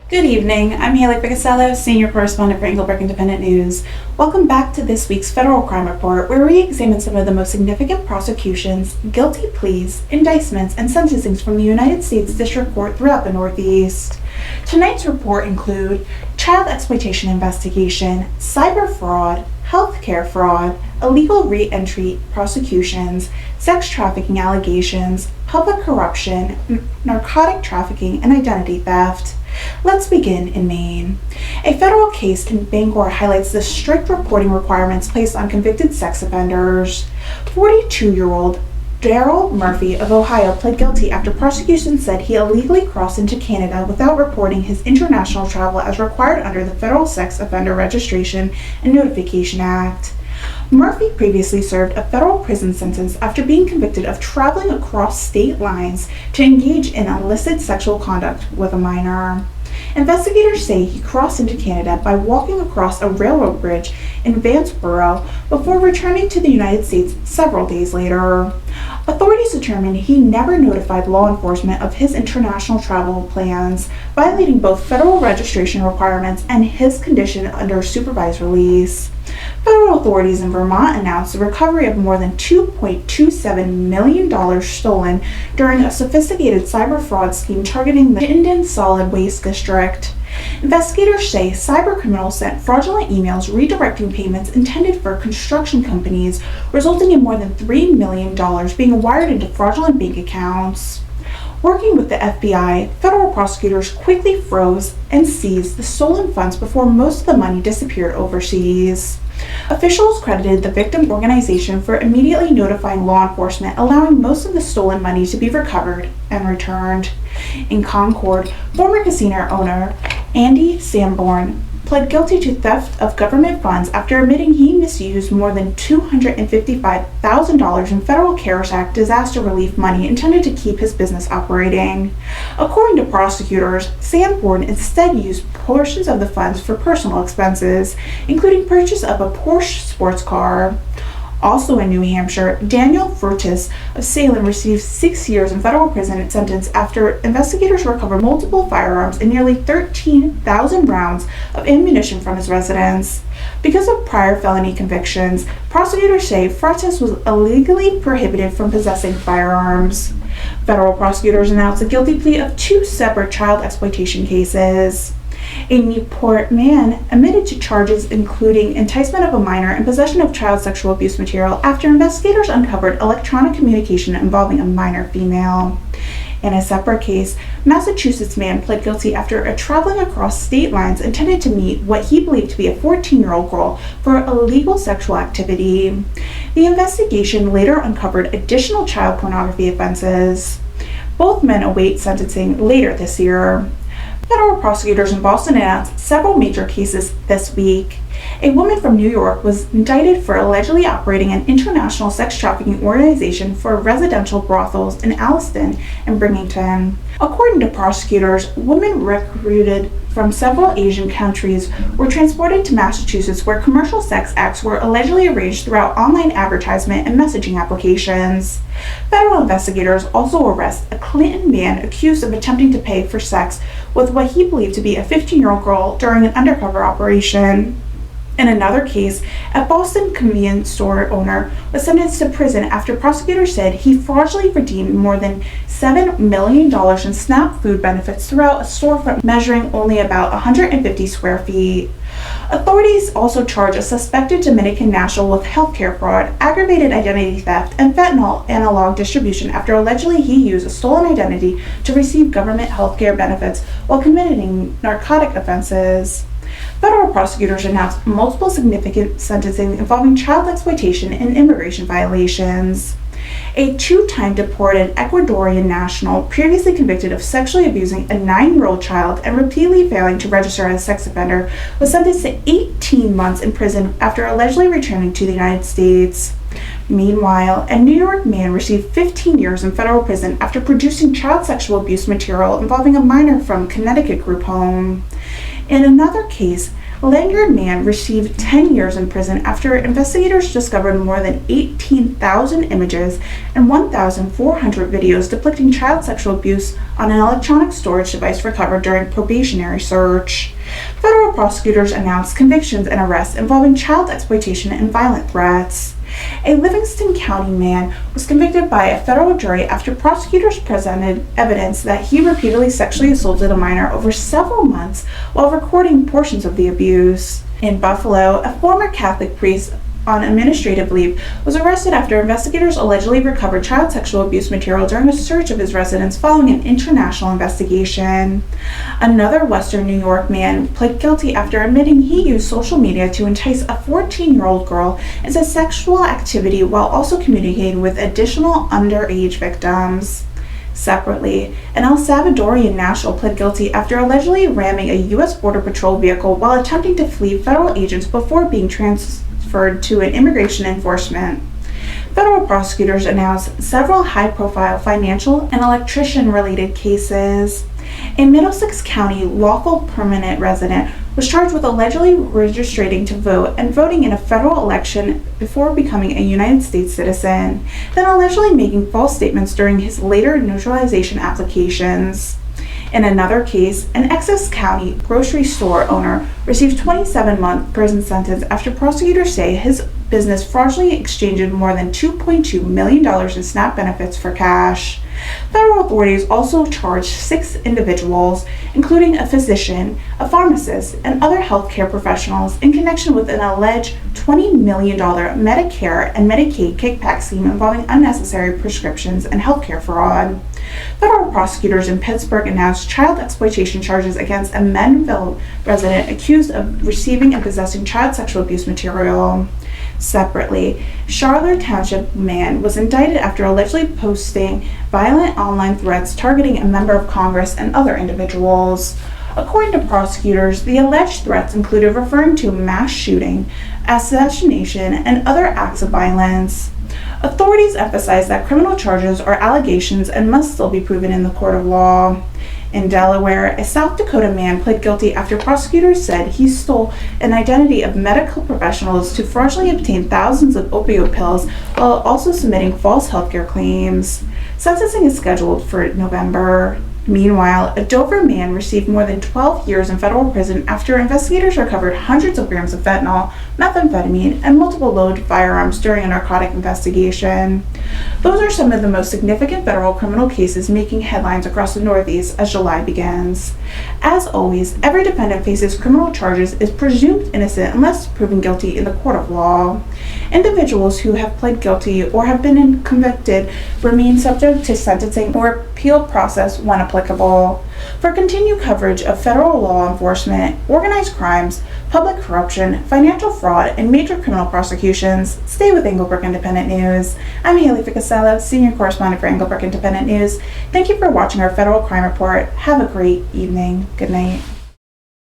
Good evening. I'm Haylee Ficuciello, Senior Correspondent for Englebrook Independent News. Welcome back to this week's Federal Crime Report, where we examine some of the most significant prosecutions, guilty pleas, indictments, and sentencings from the United States District Court throughout the Northeast. Tonight's report include child exploitation investigation, cyber fraud, healthcare fraud, illegal re-entry prosecutions, sex trafficking allegations, public corruption, narcotic trafficking, and identity theft. Let's begin in Maine. A federal case in Bangor highlights the strict reporting requirements placed on convicted sex offenders. 42-year-old Daryl Murphy of Ohio pled guilty after prosecution said he illegally crossed into Canada without reporting his international travel as required under the Federal Sex Offender Registration and Notification Act. Murphy previously served a federal prison sentence after being convicted of traveling across state lines to engage in illicit sexual conduct with a minor. Investigators say he crossed into Canada by walking across a railroad bridge in Vanceboro before returning to the United States several days later. Authorities determined he never notified law enforcement of his international travel plans, violating both federal registration requirements and his condition under supervised release. Federal authorities in Vermont announced the recovery of more than $2.27 million stolen during a sophisticated cyber fraud scheme targeting the Chittenden Solid Waste District. Investigators say cybercriminals sent fraudulent emails redirecting payments intended for construction companies, resulting in more than $3 million being wired into fraudulent bank accounts. Working with the FBI, federal prosecutors quickly froze and seized the stolen funds before most of the money disappeared overseas. Officials credited the victim organization for immediately notifying law enforcement, allowing most of the stolen money to be recovered and returned. In Concord, former casino owner Andy Sanborn pled guilty to theft of government funds after admitting he misused more than $255,000 in federal CARES Act disaster relief money intended to keep his business operating. According to prosecutors, Sanborn instead used portions of the funds for personal expenses, including purchase of a Porsche sports car. Also in New Hampshire, Daniel Furtis of Salem received 6 years in federal prison sentence after investigators recovered multiple firearms and nearly 13,000 rounds of ammunition from his residence. Because of prior felony convictions, prosecutors say Furtis was illegally prohibited from possessing firearms. Federal prosecutors announced a guilty plea of 2 separate child exploitation cases. A Newport man admitted to charges including enticement of a minor and possession of child sexual abuse material after investigators uncovered electronic communication involving a minor female. In a separate case, Massachusetts man pled guilty after traveling across state lines intended to meet what he believed to be a 14-year-old girl for illegal sexual activity. The investigation later uncovered additional child pornography offenses. Both men await sentencing later this year. Federal prosecutors in Boston announced several major cases this week. A woman from New York was indicted for allegedly operating an international sex trafficking organization for residential brothels in Alliston and Binghamton. According to prosecutors, women recruited from several Asian countries were transported to Massachusetts, where commercial sex acts were allegedly arranged throughout online advertisement and messaging applications. Federal investigators also arrest a Clinton man accused of attempting to pay for sex with what he believed to be a 15-year-old girl during an undercover operation. In another case, a Boston convenience store owner was sentenced to prison after prosecutors said he fraudulently redeemed more than $7 million in SNAP food benefits throughout a storefront measuring only about 150 square feet. Authorities also charged a suspected Dominican national with healthcare fraud, aggravated identity theft, and fentanyl analog distribution after allegedly he used a stolen identity to receive government healthcare benefits while committing narcotic offenses. Federal prosecutors announced multiple significant sentencing involving child exploitation and immigration violations. A 2-time deported Ecuadorian national previously convicted of sexually abusing a 9-year-old child and repeatedly failing to register as a sex offender was sentenced to 18 months in prison after allegedly returning to the United States. Meanwhile, a New York man received 15 years in federal prison after producing child sexual abuse material involving a minor from Connecticut group home. In another case, Lanyard man received 10 years in prison after investigators discovered more than 18,000 images and 1,400 videos depicting child sexual abuse on an electronic storage device recovered during probationary search. Federal prosecutors announced convictions and arrests involving child exploitation and violent threats. A Livingston County man was convicted by a federal jury after prosecutors presented evidence that he repeatedly sexually assaulted a minor over several months while recording portions of the abuse. In Buffalo, a former Catholic priest on administrative leave was arrested after investigators allegedly recovered child sexual abuse material during a search of his residence following an international investigation. Another Western New York man pled guilty after admitting he used social media to entice a 14-year-old girl into sexual activity while also communicating with additional underage victims. Separately, an El Salvadorian national pled guilty after allegedly ramming a U.S. Border Patrol vehicle while attempting to flee federal agents before being transferred to an immigration enforcement. Federal prosecutors announced several high-profile financial and electrician-related cases. A Middlesex County lawful permanent resident was charged with allegedly registering to vote and voting in a federal election before becoming a United States citizen, then allegedly making false statements during his later naturalization applications. In another case, an Essex County grocery store owner received a 27-month prison sentence after prosecutors say his business fraudulently exchanged more than $2.2 million in SNAP benefits for cash. Federal authorities also charged 6 individuals, including a physician, a pharmacist, and other healthcare professionals in connection with an alleged $20 million Medicare and Medicaid kickback scheme involving unnecessary prescriptions and healthcare fraud. Federal prosecutors in Pittsburgh announced child exploitation charges against a Menville resident accused of receiving and possessing child sexual abuse material. Separately, Charlotte Township man was indicted after allegedly posting violent online threats targeting a member of Congress and other individuals. According to prosecutors, the alleged threats included referring to mass shooting, assassination, and other acts of violence. Authorities emphasize that criminal charges are allegations and must still be proven in the court of law. In Delaware, a South Dakota man pled guilty after prosecutors said he stole an identity of medical professionals to fraudulently obtain thousands of opioid pills while also submitting false healthcare claims. Sentencing is scheduled for November. Meanwhile, a Dover man received more than 12 years in federal prison after investigators recovered hundreds of grams of fentanyl, methamphetamine, and multiple loaded firearms during a narcotic investigation. Those are some of the most significant federal criminal cases making headlines across the Northeast as July begins. As always, every defendant faces criminal charges is presumed innocent unless proven guilty in the court of law. Individuals who have pled guilty or have been convicted remain subject to sentencing or appeal process when applicable. For continued coverage of federal law enforcement, organized crimes, public corruption, financial fraud, and major criminal prosecutions, stay with Englebrook Independent News. I'm Haylee Ficuciello, Senior Correspondent for Englebrook Independent News. Thank you for watching our Federal Crime Report. Have a great evening. Good night.